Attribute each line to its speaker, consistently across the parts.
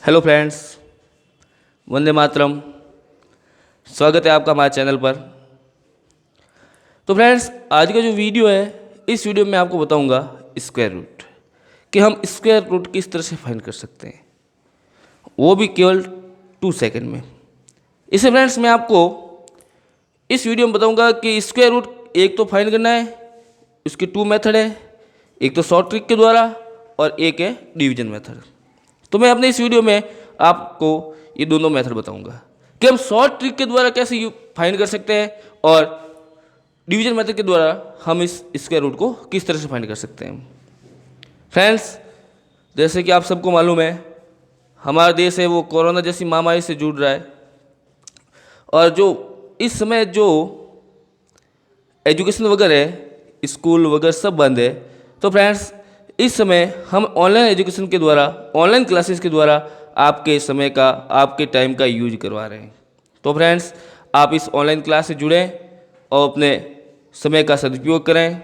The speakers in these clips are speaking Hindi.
Speaker 1: Hello friends, Vande Mataram. स्वागत है आपका हमारे चैनल पर। तो फ्रेंड्स, आज का जो वीडियो है, इस वीडियो में आपको बताऊंगा स्क्वायर रूट, कि हम स्क्वायर रूट किस तरह से फाइंड कर सकते हैं, वो भी केवल 2 सेकंड में। इसे फ्रेंड्स मैं आपको इस वीडियो में बताऊंगा कि स्क्वायर रूट एक तो फाइंड करना है, उसके 2 मेथड है, एक तो शॉर्ट ट्रिक के द्वारा और एक है डिवीजन मेथड। तो मैं अपने इस वीडियो में आपको ये दोनों मेथड बताऊंगा कि हम शॉर्ट ट्रिक के द्वारा कैसे फाइंड कर सकते हैं और डिवीजन मेथड के द्वारा हम इस स्क्वायर रूट को किस तरह से फाइंड कर सकते हैं। फ्रेंड्स, जैसे कि आप सबको मालूम है, हमारा देश है वो कोरोना जैसी महामारी से जूझ रहा है और जो इस समय जो एजुकेशन वगैरह है, स्कूल वगैरह सब बंद है। तो फ्रेंड्स, इस समय हम ऑनलाइन एजुकेशन के द्वारा, ऑनलाइन क्लासेस के द्वारा आपके समय का, आपके टाइम का यूज करवा रहे हैं। तो फ्रेंड्स, आप इस ऑनलाइन क्लास से जुड़ें और अपने समय का सदुपयोग करें।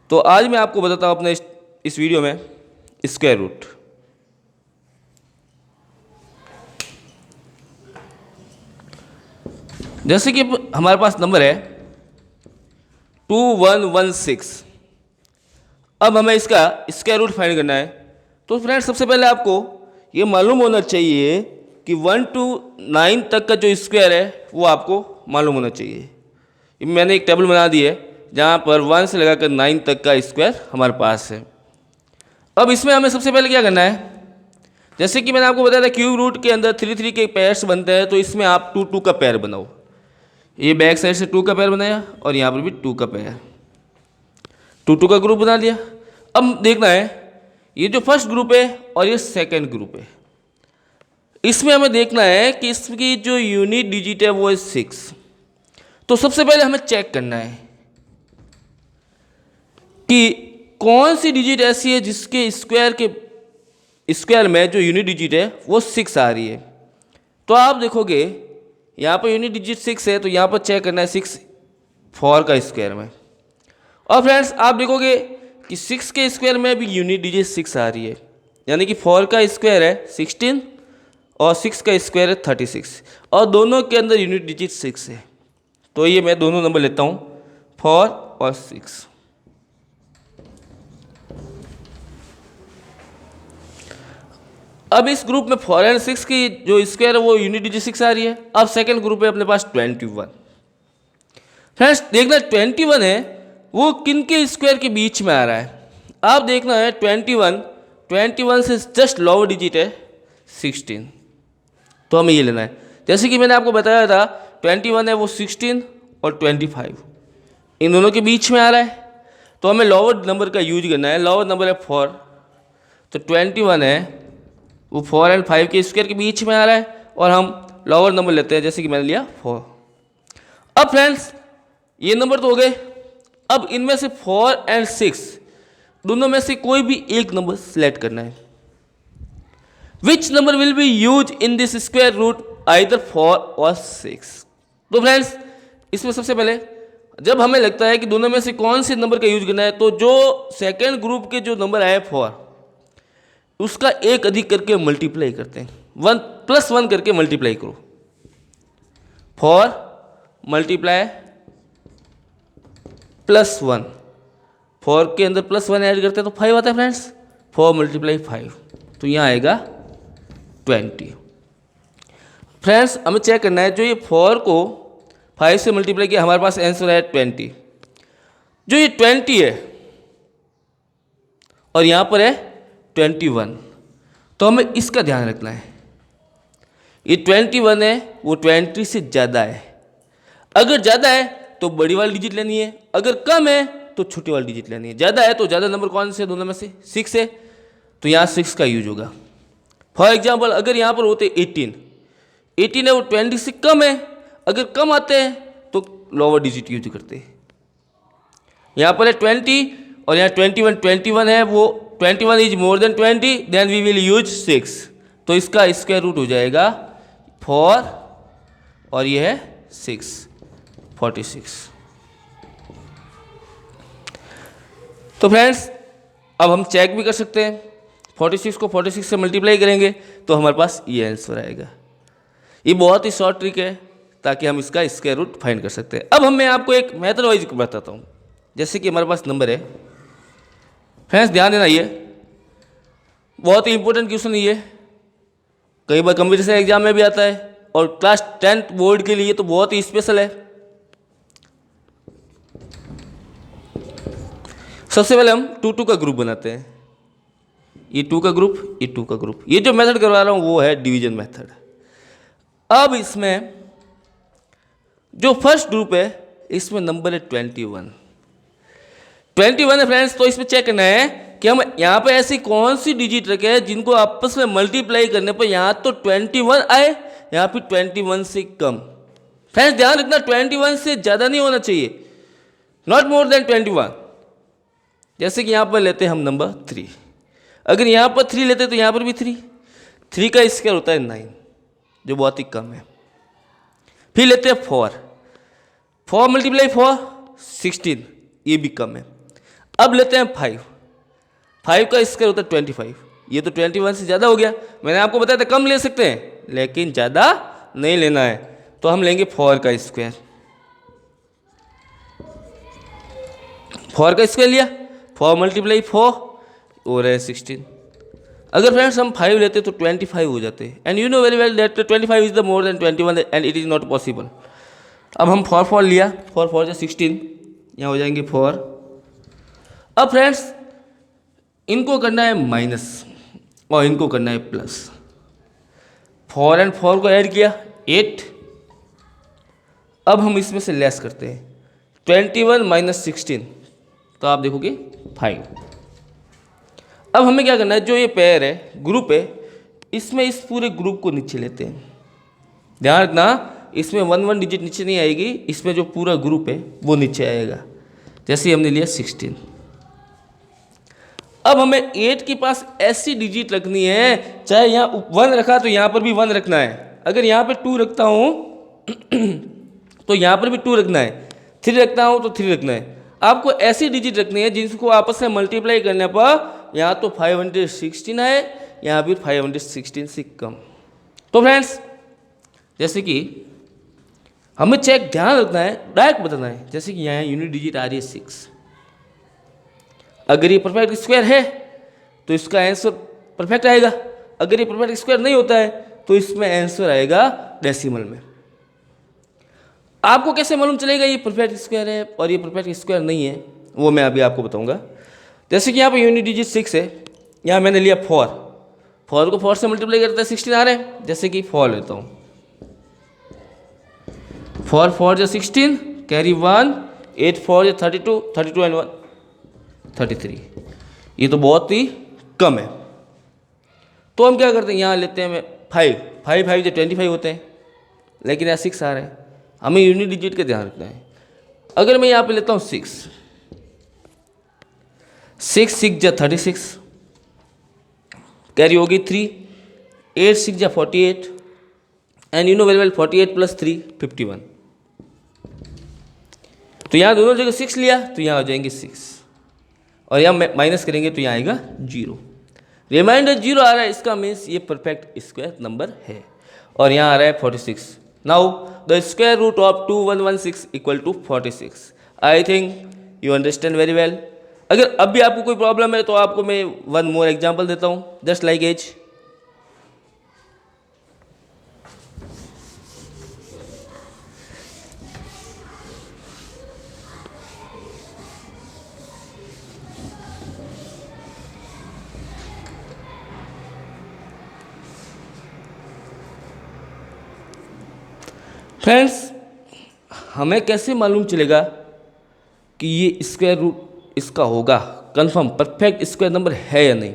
Speaker 1: तो आज मैं आपको बताता हूँ अपने इस वीडियो में स्क्वायर रूट। जैसे कि हमारे पास नंबर है 2116। अब हमें इसका स्क्वायर रूट फाइंड करना है। तो फ्रेंड्स, सबसे पहले आपको ये मालूम होना चाहिए कि 1 to 9 तक का जो स्क्वायर है वो आपको मालूम होना चाहिए। मैंने एक टेबल बना दी है जहाँ पर 1 से लगाकर 9 तक का स्क्वायर हमारे पास है। अब इसमें हमें सबसे पहले क्या करना है, जैसे कि मैंने आपको बताया था क्यूब रूट के अंदर 3 के पेयर्स बनते हैं, तो इसमें आप 2 का पेयर बनाओ। ये बैक साइड से 2 का पेयर बनाया और यहाँ पर भी 2 का पेयर, 2 का ग्रुप बना लिया। अब देखना है ये जो फर्स्ट ग्रुप है और ये सेकंड ग्रुप है, इसमें हमें देखना है कि इसकी जो यूनिट डिजिट है वो है 6। तो सबसे पहले हमें चेक करना है कि कौन सी डिजिट ऐसी है जिसके स्क्वायर में जो यूनिट डिजिट है वो 6 आ रही है। तो आप देखोगे यहाँ पर यूनिट डिजिट 6 है, तो यहाँ पर चेक करना है 6 4 का स्क्वायर में। और फ्रेंड्स, आप देखोगे कि 6 के स्क्वायर में भी यूनिट डिजिट 6 आ रही है, यानी कि 4 का स्क्वायर है 16 और 6 का स्क्वायर है 36, और दोनों के अंदर यूनिट डिजिट 6 है। तो ये मैं दोनों नंबर लेता हूँ, 4 और 6। अब इस ग्रुप में 4 और 6 की जो स्क्वायर है वो यूनिट डिजिट 6 आ रही है। अब सेकेंड ग्रुप है अपने पास 21। फ्रेंड्स, देखना 21 है वो किन के स्क्वायर के बीच में आ रहा है। आप देखना है 21 से जस्ट लोअर डिजिट है 16, तो हमें ये लेना है। जैसे कि मैंने आपको बताया था 21 है वो 16 और 25 इन दोनों के बीच में आ रहा है, तो हमें लोअर नंबर का यूज करना है। लोअर नंबर है 4, तो 21 है वो 4 और 5 के स्क्वायर के बीच में आ रहा है, और हम लोअर नंबर लेते हैं, जैसे कि मैंने लिया 4। अब फ्रेंड्स, ये नंबर तो हो गए। अब इनमें से 4 और 6 दोनों में से कोई भी एक नंबर सिलेक्ट करना है। Which number will be use in this square root, either 4 और 6। तो फ्रेंड्स, इसमें सबसे पहले जब हमें लगता है कि दोनों में से कौन से नंबर का यूज करना है, तो जो सेकेंड ग्रुप के जो नंबर आए 4, उसका एक अधिक करके मल्टीप्लाई करते हैं। 1 + 1 करके मल्टीप्लाई करो। 4 मल्टीप्लाई +1, 4 के अंदर +1 ऐड करते हैं तो 5 आता है फ्रेंड्स। 4 × 5, तो यहाँ आएगा 20। फ्रेंड्स, हमें चेक करना है, जो ये 4 को 5 से मल्टीप्लाई किया, हमारे पास आंसर है 20। जो ये 20 है और यहाँ पर है 21, तो हमें इसका ध्यान रखना है। ये 21 है वो 20 से ज़्यादा है। अगर ज़्यादा है तो बड़ी वाली डिजिट लेनी है, अगर कम है तो छोटी वाली डिजिट लेनी है। ज़्यादा है तो ज़्यादा नंबर कौन से दोनों में से 6 है, तो यहाँ 6 का यूज होगा। फॉर एग्जाम्पल, अगर यहाँ पर होते 18 है वो 20 से कम है, अगर कम आते हैं तो लोअर डिजिट यूज करते हैं। यहाँ पर है 20 और यहाँ 21 है, वो 21 is more than 20, then we will use 6, तो इसका स्क्वायर रूट हो जाएगा 4 और ये है 6, 46। तो फ्रेंड्स, अब हम चेक भी कर सकते हैं 46 को 46 से मल्टीप्लाई करेंगे तो हमारे पास ये आंसर आएगा। ये बहुत ही शॉर्ट ट्रिक है ताकि हम इसका स्क्वायर रूट फाइंड कर सकते हैं। अब मैं आपको एक मेथड वाइज बताता हूँ। जैसे कि हमारे पास नंबर है, फ्रेंड्स ध्यान देना, ये बहुत ही इंपॉर्टेंट क्वेश्चन ये कई बार कंपटीशन एग्जाम में भी आता है और क्लास 10th बोर्ड के लिए तो बहुत ही स्पेशल है। सबसे पहले हम 2 का ग्रुप बनाते हैं। ये 2 का ग्रुप, ये 2 का ग्रुप। ये जो मेथड करवा रहा हूँ वो है डिवीजन मेथड। अब इसमें जो फर्स्ट ग्रुप है इसमें नंबर है 21 है फ्रेंड्स। तो इसमें चेक करना है कि हम यहाँ पे ऐसी कौन सी डिजिट रखे जिनको आपस में मल्टीप्लाई करने पर यहाँ तो 21 आए, यहाँ पे 21 से कम। फ्रेंड्स ध्यान रखना 21 से ज़्यादा नहीं होना चाहिए, नॉट मोर देन 21। जैसे कि यहाँ पर लेते हैं हम नंबर 3, अगर यहाँ पर 3 लेते हैं तो यहाँ पर भी 3 का स्क्वायर होता है 9, जो बहुत ही कम है। फिर लेते हैं 4 मल्टीप्लाई 4 16, ये भी कम है। अब लेते हैं 5 का स्क्वायर होता है 25, ये तो 21 से ज़्यादा हो गया। मैंने आपको बताया था कम ले सकते हैं लेकिन ज़्यादा नहीं लेना है, तो हम लेंगे 4 का स्क्वायर। 4 का स्क्वायर लिया, 4 मल्टीप्लाई 4 और है 16। अगर फ्रेंड्स हम 5 लेते तो 25 हो जाते, and you know very well that 25 is the more than 21 and it is not possible. अब हम 4 लिया, 4 से 16, यहाँ हो जाएंगे 4। अब फ्रेंड्स इनको करना है माइनस और इनको करना है प्लस। 4 और 4 को ऐड किया 8। अब हम इसमें से लेस करते हैं 21 माइनस 16, तो आप देखोगे 5। अब हमें क्या करना है, जो ये पेयर है, ग्रुप है, इसमें इस पूरे ग्रुप को नीचे लेते हैं। ध्यान रखना इसमें 1 डिजिट नीचे नहीं आएगी, इसमें जो पूरा ग्रुप है वो नीचे आएगा। जैसे हमने लिया 16। अब हमें 8 के पास ऐसी डिजिट रखनी है, चाहे यहाँ 1 रखा तो यहाँ पर भी 1 रखना है। अगर यहाँ पे 2 रखता हूँ तो यहाँ पर भी 2 रखना है, 3 रखता हूँ तो 3 रखना है। आपको ऐसी डिजिट रखनी है जिसको आपस में मल्टीप्लाई करने पर यहाँ तो 516 है, यहाँ भी 516 से कम। तो फ्रेंड्स जैसे कि हमें चेक ध्यान रखना है, डायरेक्ट बताना है। जैसे कि यहाँ यूनिट डिजिट आ रही है 6, अगर ये परफेक्ट स्क्वायर है तो इसका आंसर परफेक्ट आएगा। अगर ये परफेक्ट स्क्वायर नहीं होता है तो इसमें आंसर आएगा डेसिमल में। आपको कैसे मालूम चलेगा ये परफेक्ट स्क्वायर है और ये परफेक्ट स्क्वायर नहीं है, वो मैं अभी आपको बताऊंगा। जैसे कि यहाँ पे यूनिट डिजिट 6 है, यहाँ मैंने लिया 4 को 4 से मल्टीप्लाई करता है 16 आ रहे हैं। जैसे कि 4 लेता हूँ, 4 जो 16 कैरी 1, 8 4 32 एंड 1 33, ये तो बहुत ही कम है। तो हम क्या करते हैं, यहाँ लेते हैं 5 जो 25 होते हैं, लेकिन यहाँ 6 आ रहे हैं। हमें यूनिट डिजिट का ध्यान रखना है। अगर मैं यहाँ पे लेता हूँ 6 जा 36, कैरी होगी 3, 8 6 जा 48 and you know very well 48 plus 3 51। तो यहाँ दोनों जगह 6 लिया तो यहाँ हो जाएंगे 6 और यहाँ माइनस करेंगे तो यहाँ आएगा 0। रिमाइंडर 0 आ रहा है, इसका मीन्स ये परफेक्ट स्क्वायर नंबर है। और यहाँ आ रहा है 46। Now the square root of 2116 equal to 46। I think you understand very well. अगर अब भी आपको कोई प्रॉब्लम है तो आपको मैं 1 मोर एग्जाम्पल देता हूँ, जस्ट लाइक एज। फ्रेंड्स हमें कैसे मालूम चलेगा कि ये स्क्वायर रूट इसका होगा कंफर्म परफेक्ट स्क्वायर नंबर है या नहीं?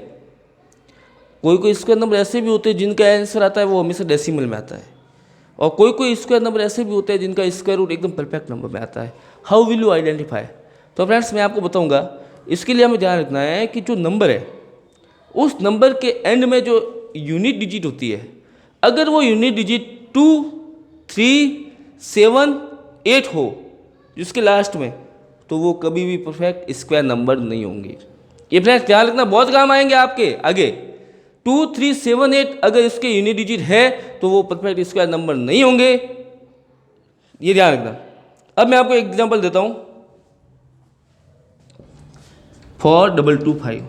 Speaker 1: कोई स्क्वायर नंबर ऐसे भी होते हैं जिनका आंसर आता है वो हमेशा डेसिमल में आता है, और कोई स्क्वायर नंबर ऐसे भी होते हैं जिनका स्क्वायर रूट एकदम परफेक्ट नंबर में आता है। How will you identify? तो फ्रेंड्स मैं आपको बताऊंगा। इसके लिए हमें ध्यान रखना है कि जो नंबर है उस नंबर के एंड में जो यूनिट डिजिट होती है, अगर वो यूनिट डिजिट 2 3 7 8 हो जिसके लास्ट में, तो वो कभी भी परफेक्ट स्क्वायर नंबर नहीं होंगे। ये फ्रेंड्स ध्यान रखना, बहुत काम आएंगे आपके आगे। 2378 अगर इसके यूनिट डिजिट है तो वो परफेक्ट स्क्वायर नंबर नहीं होंगे, ये ध्यान रखना। अब मैं आपको एक एग्जांपल देता हूं, 4225।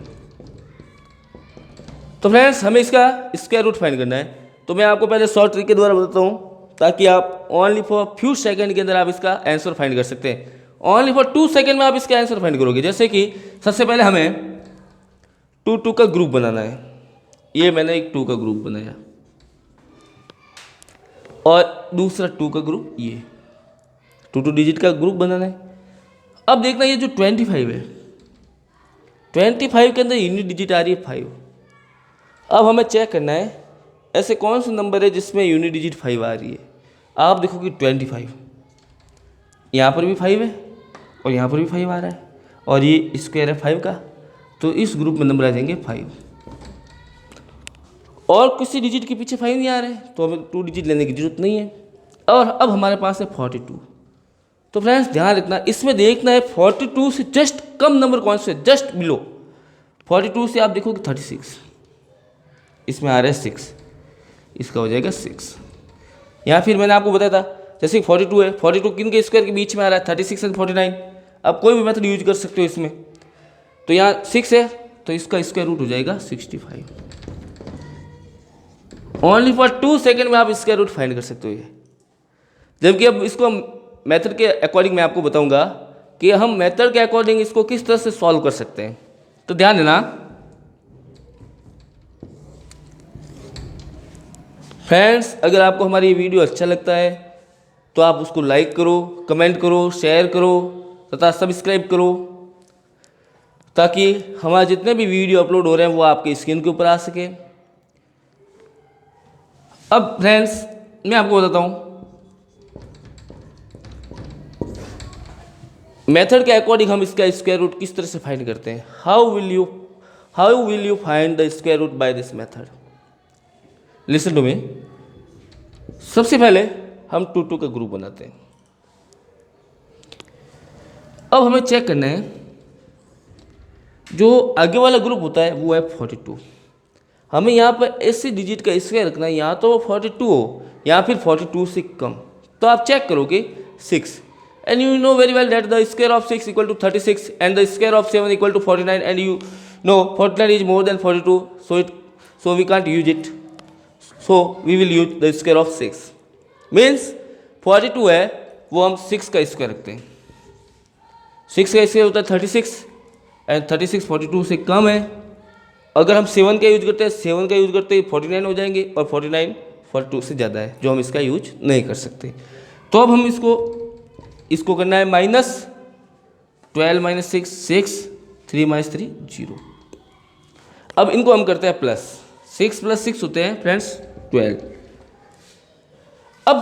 Speaker 1: तो फ्रेंड्स हमें इसका स्क्वायर रूट फाइंड करना है, तो मैं आपको पहले शॉर्ट ट्रिक के द्वारा बताता हूं ताकि आप ओनली फॉर फ्यू सेकंड के अंदर आप इसका आंसर फाइंड कर सकते हैं। ओनली फॉर 2 सेकंड में आप इसका आंसर फाइंड करोगे। जैसे कि सबसे पहले हमें 2 का ग्रुप बनाना है, ये मैंने एक 2 का ग्रुप बनाया, और दूसरा 2 का ग्रुप, ये 2 डिजिट का ग्रुप बनाना है। अब देखना ये जो 25 है, 25 के अंदर यूनिट डिजिट आ रही है 5। अब हमें चेक करना है ऐसे कौन सा नंबर है जिसमें यूनिट डिजिट 5 आ रही है। आप देखो कि 25 यहाँ पर भी 5 है और यहाँ पर भी 5 आ रहा है, और ये स्क्वायर है 5 का, तो इस ग्रुप में नंबर आ जाएंगे 5। और किसी डिजिट के पीछे 5 नहीं आ रहे हैं तो हमें 2 डिजिट लेने की जरूरत नहीं है। और अब हमारे पास है 42। तो फ्रेंड्स ध्यान रखना, इसमें देखना है 42 से जस्ट कम नंबर कौन से, जस्ट बिलो 42 से आप देखोगे 36, इसमें आ रहा है 6, इसका हो जाएगा 6। या फिर मैंने आपको बताया था जैसे 42 है, 42 किन के स्क्वायर के बीच में आ रहा है, 36 एंड 49। आप कोई भी मेथड यूज कर सकते हो इसमें। तो यहाँ 6 है तो इसका स्क्वायर रूट हो जाएगा 65। ओनली फॉर 2 सेकेंड में आप स्क्वायर रूट फाइंड कर सकते हो ये। जबकि अब इसको मेथड के अकॉर्डिंग मैं आपको बताऊंगा कि हम मेथड के अकॉर्डिंग इसको किस तरह से सॉल्व कर सकते हैं। तो ध्यान देना फ्रेंड्स, अगर आपको हमारी ये वीडियो अच्छा लगता है तो आप उसको लाइक करो, कमेंट करो, शेयर करो तथा सब्सक्राइब करो, ताकि हमारे जितने भी वीडियो अपलोड हो रहे हैं वो आपके स्क्रीन के ऊपर आ सके। अब फ्रेंड्स मैं आपको बताता हूँ मेथड के अकॉर्डिंग हम इसका स्क्वायर रूट किस तरह से फाइंड करते हैं। How will you find the square root by this method. Listen to me. सबसे पहले हम 2 का ग्रुप बनाते हैं। अब हमें चेक करना है जो आगे वाला ग्रुप होता है वो है 42। हमें यहाँ पर ऐसे डिजिट का स्क्वायर रखना है, यहाँ तो 42 हो या फिर 42 से कम। तो आप चेक करोगे 6, and you know very well that the square of 6 equal to 36 and the square of 7 equal to 49, and you know 49 is more than 42, so we can't use it, so we will use the square of 6। means 42 है वो हम 6 का स्क्वायर रखते हैं, 6 का स्क्वायर होता है 36 एंड 36 42 से कम है। अगर हम 7 का यूज करते हैं 7 का यूज करते हैं 49 हो जाएंगे, और 49 42 से ज़्यादा है जो हम इसका यूज नहीं कर सकते। तो अब हम इसको करना है -12 - 6 6, 3 - 3 0। अब इनको हम करते हैं प्लस, 6 + 6 होते हैं फ्रेंड्स 12। अब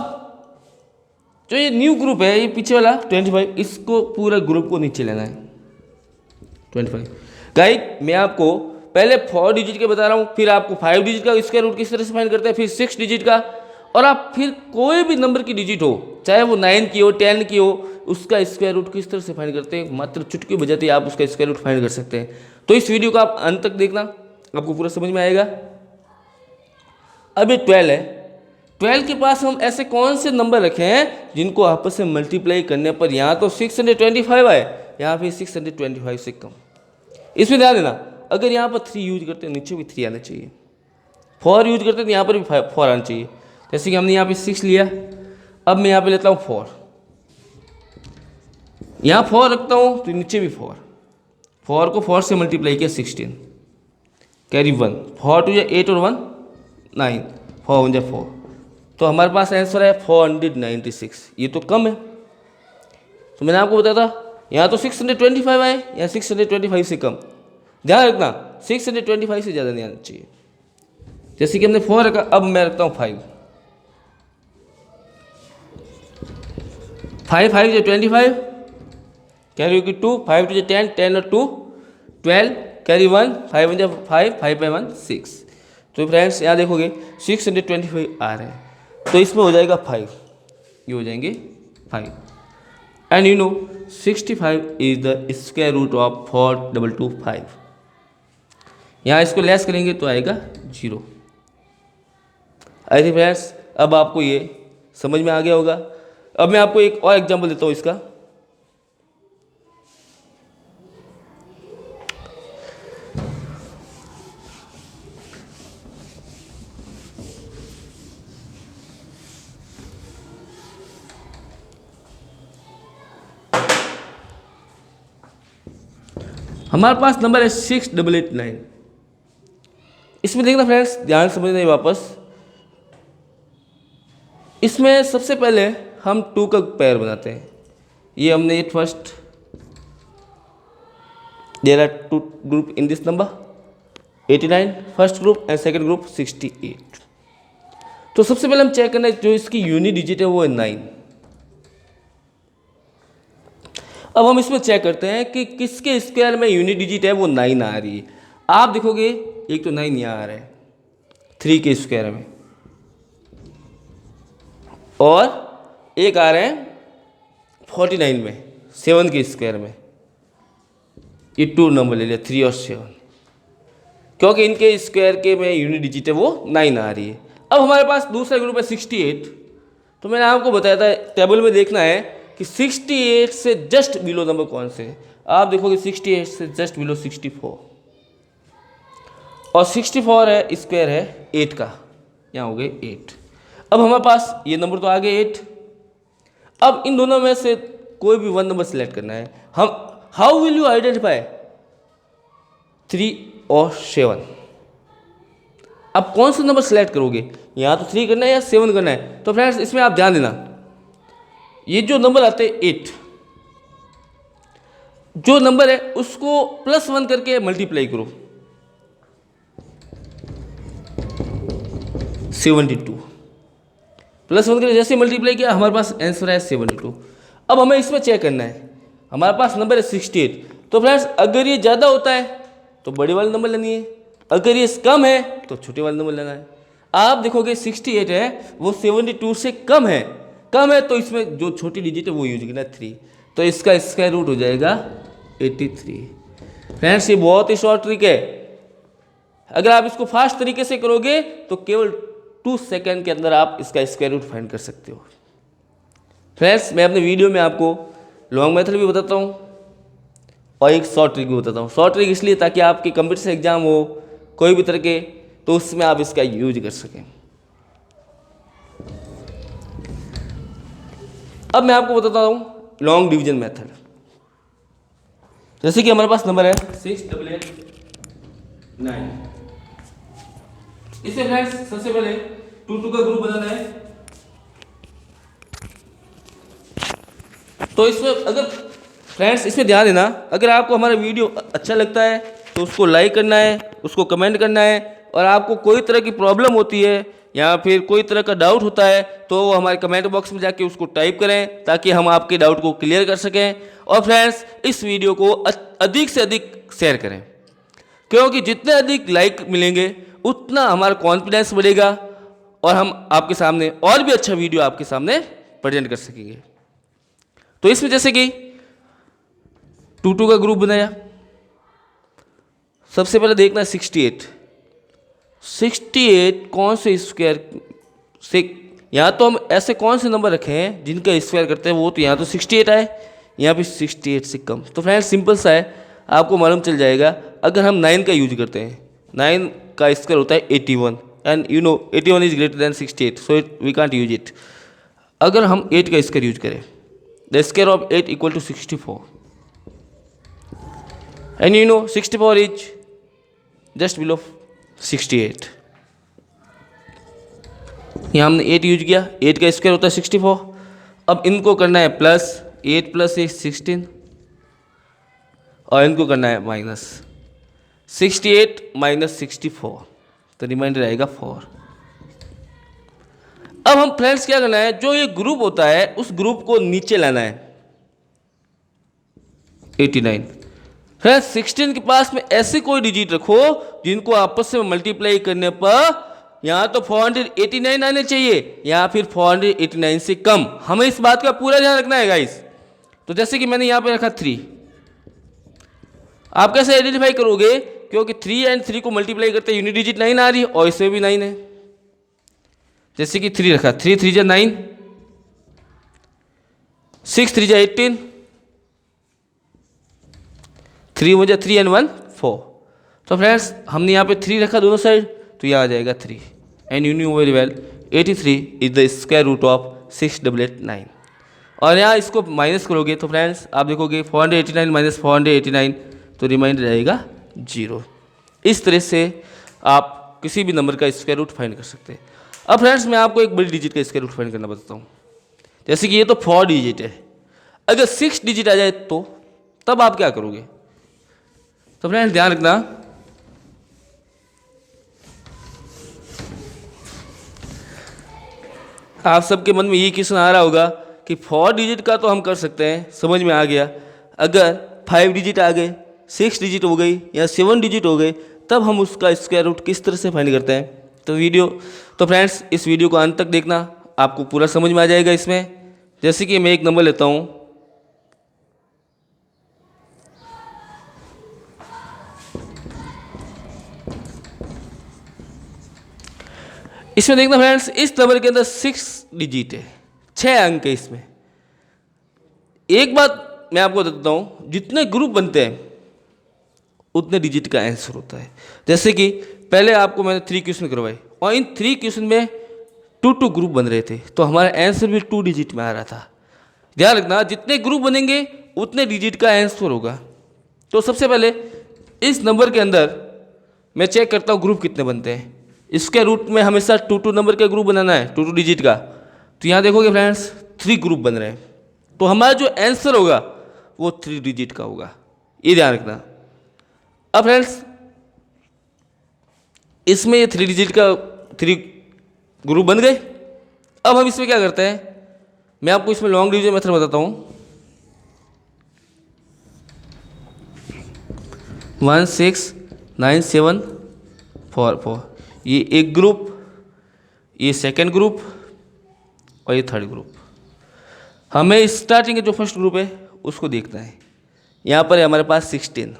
Speaker 1: जो ये न्यू ग्रुप है ये पीछे वाला 25, इसको पूरा ग्रुप को नीचे लेना है 25। गाइस मैं आपको पहले 4 डिजिट के बता रहा हूँ, फिर आपको 5 डिजिट का स्क्वायर रूट किस तरह से फाइंड करते हैं, फिर 6 डिजिट का, और आप फिर कोई भी नंबर की डिजिट हो, चाहे वो 9 की हो 10 की हो, उसका स्क्वायर रूट किस तरह से फाइंड करते हैं। मात्र चुटकी बजाते आप उसका स्क्वायर रूट फाइंड कर सकते हैं। तो इस वीडियो को आप अंत तक देखना, आपको पूरा समझ में आएगा। अब ये 12 है, 12 के पास हम ऐसे कौन से नंबर रखे हैं जिनको आपस में मल्टीप्लाई करने पर यहाँ तो 625 आए, यहाँ फिर 625 से कम। इसमें ध्यान देना, अगर यहाँ पर 3 यूज करते हैं नीचे भी 3 आना चाहिए, 4 यूज करते हैं तो यहाँ पर भी 4 आना चाहिए। जैसे कि हमने यहाँ पे 6 लिया, अब मैं यहाँ पे लेता हूँ 4, यहाँ 4 रखता हूँ तो नीचे भी 4, 4 को 4 से मल्टीप्लाई किया 16, कैरी 1, 4 2 या 8 और 1 9, 4 1 जा 4, तो हमारे पास आंसर है 496। ये तो कम है, तो मैंने आपको बताया था यहाँ तो 625 आए, यहाँ 625 से कम। ध्यान रखना 625 से ज़्यादा नहीं आना चाहिए। जैसे कि हमने 4 रखा, अब मैं रखता हूँ 5, 5 5 जो 25, कैरी होगी 2, 5 2 10, 10 और 2 12, कैरी 1, 5 1 5, 5 by 1 6। तो फ्रेंड्स यहाँ देखोगे 625 आ रहे हैं, तो इसमें हो जाएगा 5, ये हो जाएंगे 5। And you know 65 is the square root of 4225। यहाँ इसको लेस करेंगे तो आएगा 0। आई थिंक फ्रेंड्स अब आपको ये समझ में आ गया होगा। अब मैं आपको एक और एग्जांपल देता हूँ इसका। हमारे पास नंबर है 6889। इसमें देखना फ्रेंड्स, ध्यान समझना वापस। इसमें सबसे पहले हम 2 का पेयर बनाते हैं। ये हमने 8 first, there are 2 group in this number 89 first group and second group 68। तो सबसे पहले हम चेक करना है जो इसकी यूनिट डिजिट है वो है 9। अब हम इसमें चेक करते हैं कि किसके स्क्वायर में यूनिट डिजिट है वो 9 आ रही है। आप देखोगे एक तो 9 यहाँ आ रहा है 3 के स्क्वायर में, और एक आ रहे हैं 49 में 7 के स्क्वायर में। ये 2 नंबर ले लिया 3 और 7, क्योंकि इनके स्क्वायर के में यूनिट डिजिट है वो 9 आ रही है। अब हमारे पास दूसरा ग्रुप है 68। तो मैंने आपको बताया था टेबल में देखना है कि 68 से जस्ट बिलो नंबर कौन से है। आप देखोगे 68 से जस्ट बिलो 64, और 64 है स्क्वायर है 8 का, यहाँ हो गए 8। अब हमारे पास ये नंबर तो आ गए 8। अब इन दोनों में से कोई भी 1 नंबर सेलेक्ट करना है। हम हाउ विल यू आइडेंटिफाई 3 और 7? अब कौन सा नंबर सेलेक्ट करोगे, यहाँ तो 3 करना है या 7 करना है? तो फ्रेंड्स इसमें आप ध्यान देना, ये जो नंबर आते हैं 8, जो नंबर है उसको +1 करके मल्टीप्लाई करो 72। +1 करके जैसे मल्टीप्लाई किया हमारे पास आंसर है 72। अब हमें इसमें चेक करना है, हमारे पास नंबर है 68। तो फ्रेंड्स अगर ये ज़्यादा होता है तो बड़े वाले नंबर लेनी है, अगर ये कम है तो छोटे वाले नंबर लेना है। आप देखोगे 68 है वो 72 से कम है, तो इसमें जो छोटी डिजिट है वो यूज करना है 3। तो इसका स्क्वायर रूट हो जाएगा 83। फ्रेंड्स ये बहुत ही शॉर्ट ट्रिक है। अगर आप इसको फास्ट तरीके से करोगे तो केवल 2 सेकेंड के अंदर आप इसका स्क्वायर रूट फाइंड कर सकते हो। फ्रेंड्स मैं अपने वीडियो में आपको लॉन्ग मेथड भी बताता हूँ और एक शॉर्ट ट्रिक भी बताता हूँ। शॉर्ट ट्रिक इसलिए ताकि आपके कंप्यूटर एग्जाम हो कोई भी तरह के, तो उसमें आप इसका यूज कर सकें। अब मैं आपको बताता हूँ लॉन्ग डिवीजन मेथड। जैसे कि हमारे पास नंबर है 6889। इसे फ्रेंड्स सबसे पहले 2 का ग्रुप बनाना है। तो इसमें अगर फ्रेंड्स इसमें ध्यान देना, अगर आपको हमारा वीडियो अच्छा लगता है तो उसको लाइक करना है, उसको कमेंट करना है, और आपको कोई तरह की प्रॉब्लम होती है या फिर कोई तरह का डाउट होता है तो वो हमारे कमेंट बॉक्स में जाके उसको टाइप करें ताकि हम आपके डाउट को क्लियर कर सकें। और फ्रेंड्स इस वीडियो को अधिक से अधिक शेयर करें, क्योंकि जितने अधिक लाइक मिलेंगे उतना हमारा कॉन्फिडेंस बढ़ेगा और हम आपके सामने और भी अच्छा वीडियो आपके सामने प्रेजेंट कर सकेंगे। तो इसमें जैसे कि 2 का ग्रुप बनाया, सबसे पहले देखना है 68 कौन से स्क्वायर से, यहाँ तो हम ऐसे कौन से नंबर रखे हैं जिनका स्क्वायर करते हैं वो, तो यहाँ तो 68 आए, यहाँ पे 68 से कम। तो फ्रेंड्स सिंपल सा है, आपको मालूम चल जाएगा। अगर हम 9 का यूज करते हैं, 9 का स्क्वायर होता है 81, and you know 81 is greater than 68, so we can't use it. अगर हम 8 का स्क्वायर यूज करें, the square of 8 equal to 64, and you know 64 is just below 68। यहाँ हमने 8 यूज किया, 8 का स्क्वायर होता है 64। अब इनको करना है प्लस, 8 + 8 16, और इनको करना है माइनस, 68 - 64, तो रिमाइंडर आएगा 4। अब हम फ्रेंड्स क्या करना है, जो ये ग्रुप होता है उस ग्रुप को नीचे लाना है 89। फ्रेंड्स 16 के पास में ऐसे कोई डिजिट रखो जिनको आपस में मल्टीप्लाई करने पर यहाँ तो 489 आने चाहिए या फिर 489 से कम। हमें इस बात का पूरा ध्यान रखना है गाइस। तो जैसे कि मैंने यहाँ पे रखा 3, आप कैसे आइडेंटिफाई करोगे क्योंकि 3 एंड 3 को मल्टीप्लाई करते यूनिट डिजिट 9 आ रही है और इसमें भी 9 है। जैसे कि 3 रखा, 3 3 जा 9, 6 3 जा 18, 3 1 जा 3 एंड 1 4। तो फ्रेंड्स हमने यहाँ पे 3 रखा दोनों साइड, तो यहाँ आ जाएगा 3 and you knew very well 83 is the square root of 6889। और यहाँ इसको माइनस करोगे तो फ्रेंड्स आप देखोगे 489 माइनस 489 तो रिमाइंडर रहेगा 0। इस तरह से आप किसी भी नंबर का स्क्वायर रूट फाइंड कर सकते हैं। अब फ्रेंड्स मैं आपको एक बड़ी डिजिट का स्क्वायर रूट फाइंड करना बताता हूँ। जैसे कि ये तो 4 डिजिट है, अगर 6 डिजिट आ जाए तो तब आप क्या करोगे? तो फ्रेंड्स ध्यान रखना, आप सबके मन में ये क्वेश्चन आ रहा होगा कि 4 डिजिट का तो हम कर सकते हैं, समझ में आ गया, अगर 5 डिजिट आ गए, 6 डिजिट हो गई या 7 डिजिट हो गए तब हम उसका स्क्वायर रूट किस तरह से फाइंड करते हैं। तो फ्रेंड्स इस वीडियो को अंत तक देखना, आपको पूरा समझ में आ जाएगा इसमें। जैसे कि मैं एक नंबर लेता हूँ, इसमें देखना फ्रेंड्स, इस नंबर के अंदर 6 डिजिट है, 6 अंक है इसमें। एक बात मैं आपको बताता हूँ, जितने ग्रुप बनते हैं उतने डिजिट का आंसर होता है। जैसे कि पहले आपको मैंने 3 क्वेश्चन करवाए और इन 3 क्वेश्चन में 2 ग्रुप बन रहे थे, तो हमारा आंसर भी 2 डिजिट में आ रहा था। ध्यान रखना, जितने ग्रुप बनेंगे उतने डिजिट का आंसर होगा। तो सबसे पहले इस नंबर के अंदर मैं चेक करता हूँ ग्रुप कितने बनते हैं। इसके रूट में हमेशा 2 नंबर का ग्रुप बनाना है, 2 डिजिट का। तो यहाँ देखोगे फ्रेंड्स 3 ग्रुप बन रहे हैं, तो हमारा जो आंसर होगा वो 3 डिजिट का होगा, ये ध्यान रखना। अब फ्रेंड्स इसमें ये 3 डिजिट का 3 ग्रुप बन गए। अब हम इसमें क्या करते हैं, मैं आपको इसमें लॉन्ग डिवीजन मेथड बताता हूँ। 1 6 9 7 4 4, ये एक ग्रुप, ये सेकंड ग्रुप और ये थर्ड ग्रुप। हमें स्टार्टिंग के जो फर्स्ट ग्रुप है उसको देखना है। यहाँ पर है हमारे पास 16।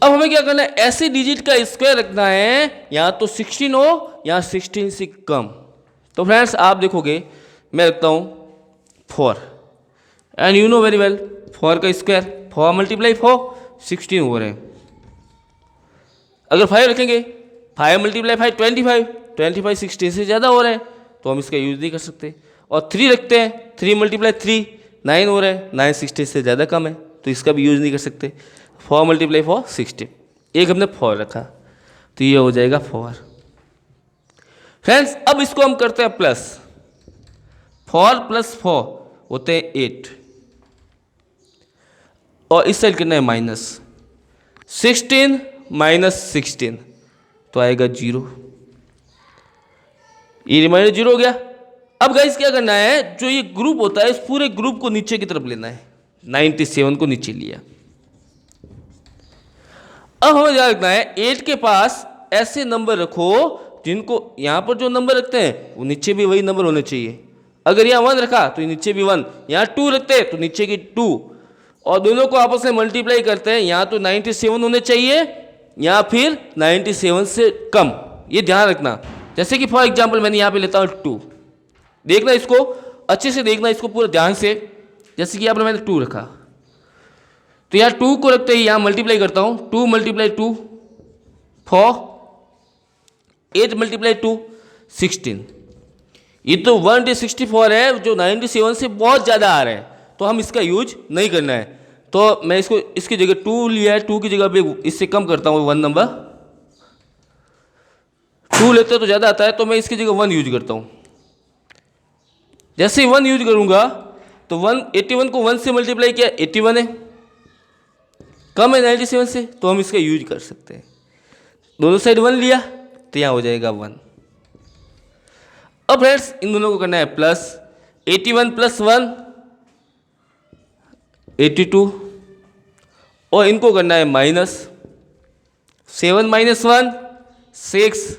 Speaker 1: अब हमें क्या करना है, ऐसे डिजिट का स्क्वायर रखना है, या तो 16 हो या 16 से कम। तो फ्रेंड्स आप देखोगे मैं रखता हूँ 4 and you know very well 4 का स्क्वायर 4 मल्टीप्लाई 4 16 हो रहे हैं। अगर 5 रखेंगे 5 मल्टीप्लाई 5 25 16 से ज़्यादा हो रहे हैं, तो हम इसका यूज़ नहीं कर सकते। और 3 रखते हैं, 3 मल्टीप्लाई 3 9 हो रहे हैं, 9 16 से ज़्यादा कम है, तो इसका भी यूज़ नहीं कर सकते। 4 मल्टीप्लाई 4 16, एक हमने 4 रखा, तो ये हो जाएगा 4। फ्रेंड्स अब इसको हम करते हैं प्लस, 4 + 4 होते हैं 8, और इस साइड करना है माइनस, 16 - 16 तो आएगा 0, ये रिमाइंडर 0 हो गया। अब गाइस क्या करना है, जो ये ग्रुप होता है इस पूरे ग्रुप को नीचे की तरफ लेना है, 97 को नीचे लिया। अब हमें ध्यान रखना है 8 के पास ऐसे नंबर रखो जिनको यहां पर जो नंबर रखते हैं वो नीचे भी वही नंबर होने चाहिए। अगर यहाँ 1 रखा तो नीचे भी 1, यहाँ 2 रखते हैं तो नीचे की 2, और दोनों को आपस में मल्टीप्लाई करते हैं, यहाँ तो 97 होने चाहिए या फिर 97 से कम, ये ध्यान रखना। जैसे कि फॉर एग्जाम्पल मैंने यहाँ पे लेता हूँ 2, देखना इसको अच्छे से, देखना इसको पूरा ध्यान से। जैसे कि यहाँ पर मैंने 2 रखा, तो यहाँ 2 को रखते ही यहाँ मल्टीप्लाई करता हूँ, 2 × 2 4, 8 × 2 16, ये तो 1/64 है, जो 97 से बहुत ज़्यादा आ रहा है, तो हम इसका यूज नहीं करना है। तो मैं इसको इसकी जगह 2 लिया है, 2 की जगह पे इससे कम करता हूँ 1 नंबर, 2 लेते तो ज़्यादा आता है, तो मैं इसकी जगह 1 यूज करता हूँ। जैसे ही 1 यूज करूँगा तो 81 को 1 से मल्टीप्लाई किया 81 है, कम है 97 से, तो हम इसका यूज कर सकते हैं। दोनों साइड 1 लिया तो यहाँ हो जाएगा 1। अब फ्रेंड्स इन दोनों को करना है प्लस, 81 + 1 82, और इनको करना है माइनस, 7 - 1 6,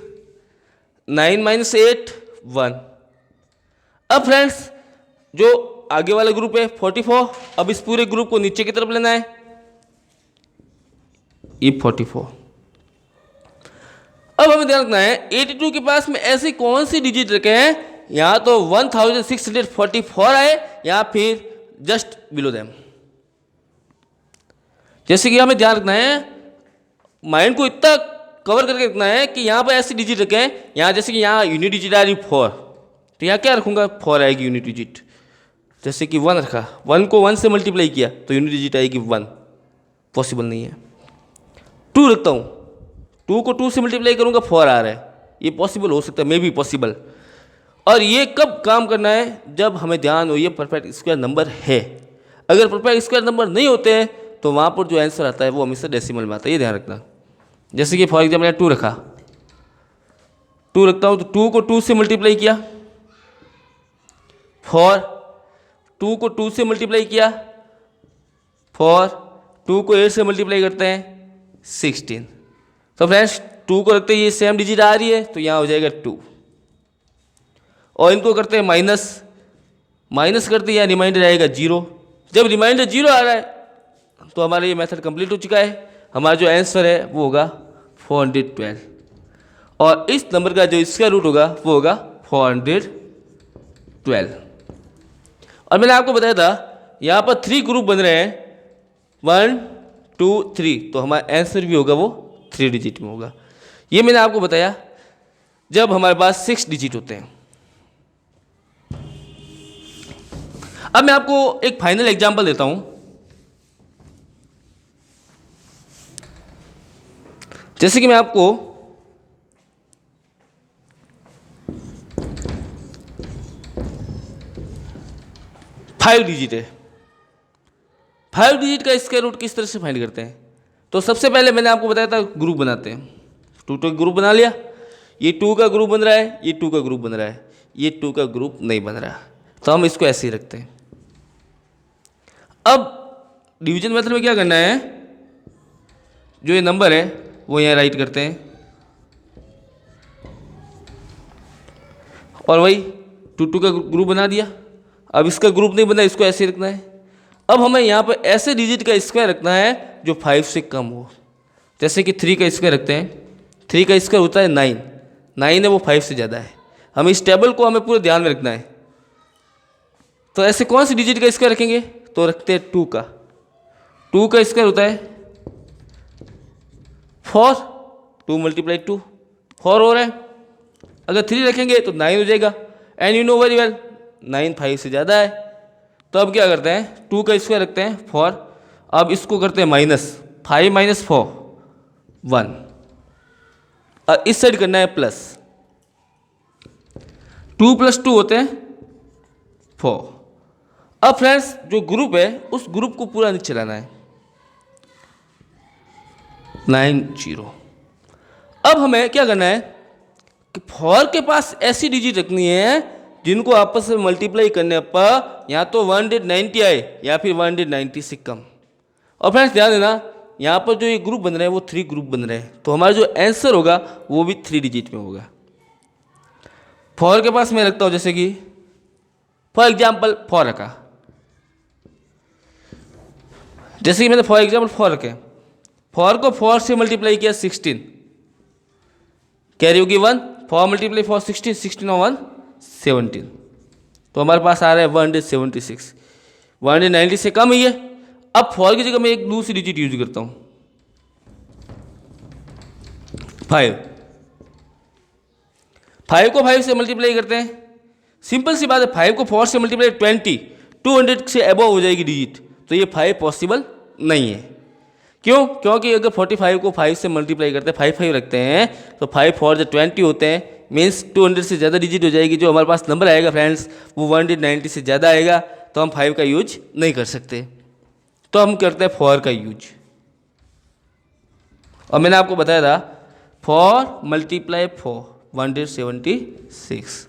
Speaker 1: 9 - 8 1। अब फ्रेंड्स जो आगे वाला ग्रुप है 44, अब इस पूरे ग्रुप को नीचे की तरफ लेना है, ये 44। अब हमें ध्यान रखना है 82 के पास में ऐसी कौन सी डिजिट रखे हैं, या तो 1644 आए या फिर जस्ट बिलो देम। जैसे कि हमें ध्यान रखना है, माइंड को इतना कवर करके रखना है कि यहाँ पर ऐसी डिजिट रखें, यहाँ जैसे कि यहाँ यूनिट डिजिट आ रही 4, तो यहाँ क्या रखूँगा 4 आएगी यूनिट डिजिट। जैसे कि 1 रखा, 1 को 1 से मल्टीप्लाई किया तो यूनिट डिजिट आएगी 1, पॉसिबल नहीं है। 2 रखता हूँ, 2 को 2 से मल्टीप्लाई करूँगा 4 आ रहा है, ये पॉसिबल हो सकता है, मे बी पॉसिबल। और ये कब काम करना है, जब हमें ध्यान हो ये परफेक्ट स्क्वायर नंबर है। अगर परफेक्ट स्क्वायर नंबर नहीं होते हैं तो वहाँ पर जो आंसर आता है वो हमेशा डेसिमल में आता है, ये ध्यान रखना। जैसे कि फॉर एग्जाम्पल 2 रखा, 2 रखता हूँ तो 2 को 2 से मल्टीप्लाई किया 4, 2 को 2 से मल्टीप्लाई किया 4, 2 को 8 से मल्टीप्लाई करते हैं 16। तो फ्रेंड्स 2 को रखते हैं, ये सेम डिजिट आ रही है तो यहाँ हो जाएगा 2, और इनको करते हैं माइनस करते हैं, यहाँ रिमाइंडर आएगा 0। जब रिमाइंडर 0 आ रहा है तो हमारा ये मेथड कंप्लीट हो चुका है। हमारा जो आंसर है वो होगा 412, और इस नंबर का जो स्क्वायर रूट होगा वो होगा 412। और मैंने आपको बताया था यहाँ पर 3 ग्रुप बन रहे हैं, 1 2 3, तो हमारा आंसर भी होगा वो 3 डिजिट में होगा। ये मैंने आपको बताया जब हमारे पास 6 डिजिट होते हैं। अब मैं आपको एक फाइनल एग्जांपल देता हूं। जैसे कि मैं आपको फाइव डिजिट है, 5 डिजिट का स्क्वायर रूट किस तरह से फाइंड करते हैं। तो सबसे पहले मैंने आपको बताया था ग्रुप बनाते हैं, 2 का ग्रुप बना लिया, ये 2 का ग्रुप बन रहा है, ये 2 का ग्रुप बन रहा है, ये 2 का ग्रुप नहीं बन रहा, तो हम इसको ऐसे ही रखते हैं। अब डिवीजन मेथड में क्या करना है, जो ये नंबर है वो यहाँ राइट करते हैं, और वही 2 का ग्रुप बना दिया। अब इसका ग्रुप नहीं बना, इसको ऐसे रखना है। अब हमें यहाँ पर ऐसे डिजिट का स्क्वायर रखना है जो 5 से कम हो। जैसे कि 3 का स्क्वायर रखते हैं, 3 का स्क्वायर होता है 9, 9 है वो 5 से ज़्यादा है। हम इस टेबल को हमें पूरे ध्यान में रखना है। तो ऐसे कौन सी डिजिट का स्क्वायर रखेंगे, तो रखते हैं 2 का। 2 का स्क्वायर होता है 4, 2 × 2 4 हो रहा है। अगर 3 रखेंगे तो 9 हो जाएगा, and you know very well 9 5 से ज़्यादा है। तो अब क्या करते हैं, 2 का स्क्वायर रखते हैं 4, अब इसको करते हैं माइनस, 5 - 4 1, और इस साइड करना है प्लस, 2 + 2 होते हैं 4। अब फ्रेंड्स जो ग्रुप है उस ग्रुप को पूरा नहीं चलाना है, 9 0। अब हमें क्या करना है कि 4 के पास ऐसी डिजिट रखनी है जिनको आपस में मल्टीप्लाई करने पर या तो 190 आए या फिर 190 से कम। और फ्रेंड्स ध्यान देना, यहाँ पर जो ये ग्रुप बन रहे हैं वो 3 ग्रुप बन रहे हैं, तो हमारा जो आंसर होगा वो भी 3 डिजिट में होगा। 4 के पास मैं रखता हूँ, जैसे कि फॉर एग्जाम्पल 4 रखा, जैसे कि मैंने फॉर एग्जाम्पल 4 रखे, 4 को 4 से मल्टीप्लाई किया 16, कैरी होगी 1, 4 × 4 16, 16 और 1 17, तो हमारे पास आ रहा है 176, 190 से कम ही है। अब 4 की जगह मैं एक दूसरी डिजिट यूज करता हूँ 5, 5 को 5 से मल्टीप्लाई करते हैं, सिंपल सी बात है, 5 को 4 से मल्टीप्लाई 20, 200 से अबव हो जाएगी डिजिट, तो ये 5 पॉसिबल नहीं है। क्यों? क्योंकि अगर 45 को 5 से मल्टीप्लाई करते हैं, 5 रखते हैं, तो 5 4 20 होते हैं, मीन्स 200 से ज़्यादा डिजिट हो जाएगी। जो हमारे पास नंबर आएगा फ्रेंड्स वो 190 से ज़्यादा आएगा, तो हम 5 का यूज नहीं कर सकते, तो हम करते हैं 4 का यूज। और मैंने आपको बताया था 4 × 4 176।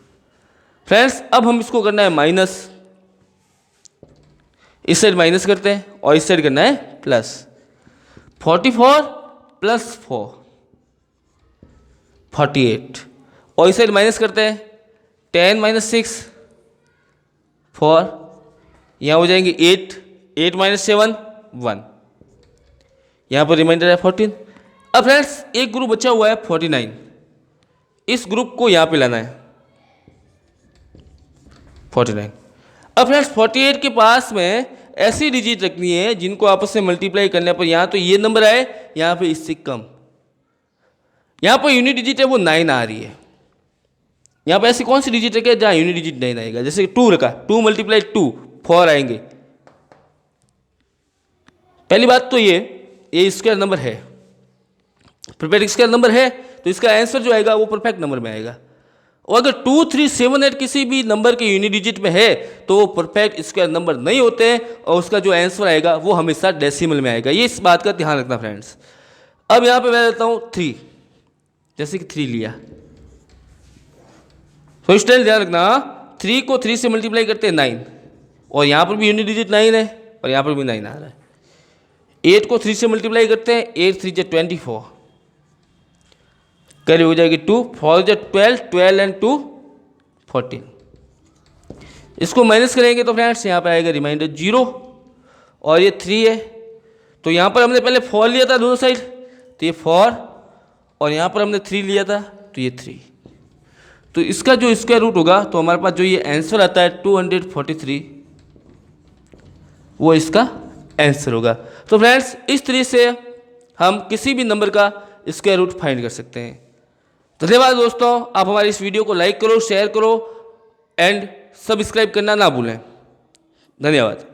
Speaker 1: फ्रेंड्स अब हम इसको करना है माइनस, इस साइड माइनस करते हैं और इस साइड करना है प्लस। 44 + 4 48, और इस साइड माइनस करते हैं 10 - 6 4, यहाँ हो जाएंगे 8, 8 - 7 1, यहाँ पर रिमाइंडर है 14। अब फ्रेंड्स एक ग्रुप बचा हुआ है 49, इस ग्रुप को यहाँ पे लाना है 49। अब फ्रेंड्स 48 के पास में ऐसी डिजिट रखनी है जिनको आपस में मल्टीप्लाई करने पर यहाँ तो ये नंबर आए, यहाँ पे इससे कम। यहाँ पर यूनिट डिजिट है वो 9 आ रही है। यहाँ पर ऐसी कौन सी डिजिट रखे जहाँ यूनिट डिजिट 9 आएगा? जैसे 2 रखा, 2 × 2 4 आएंगे। पहली बात तो ये स्क्वायर नंबर है, परफेक्ट स्क्वायर नंबर है, तो इसका आंसर जो आएगा वो परफेक्ट नंबर में आएगा। और अगर 2, 3, 7, 8 किसी भी नंबर के यूनिट डिजिट में है तो वो परफेक्ट स्क्वायर नंबर नहीं होते हैं और उसका जो आंसर आएगा वो हमेशा डेसिमल में आएगा। ये इस बात का ध्यान रखना फ्रेंड्स। अब यहाँ पे मैं लेता हूँ 3, जैसे कि 3 लिया, तो इस टाइम ध्यान रखना 3 को 3 से मल्टीप्लाई करते हैं 9, और यहाँ पर भी यूनिट डिजिट 9 है और यहाँ पर भी 9 आ रहा है। 8 को 3 से मल्टीप्लाई करते हैं, 8 3 × 24, कैरी हो जाएगी 2, 4 × 12, 12 and 2 14। इसको माइनस करेंगे तो फ्रेंड्स यहाँ पे आएगा रिमाइंडर 0 और ये 3 है, तो यहाँ पर हमने पहले 4 लिया था दोनों साइड, तो ये 4, और यहाँ पर हमने 3 लिया था तो ये 3। तो इसका जो स्क्वायर रूट होगा तो हमारे पास जो ये आंसर आता है 243, वो इसका आंसर होगा। तो फ्रेंड्स इस तरीके से हम किसी भी नंबर का स्क्वायर रूट फाइंड कर सकते हैं। धन्यवाद दोस्तों, आप हमारी इस वीडियो को लाइक करो, शेयर करो एंड सब्सक्राइब करना ना भूलें। धन्यवाद।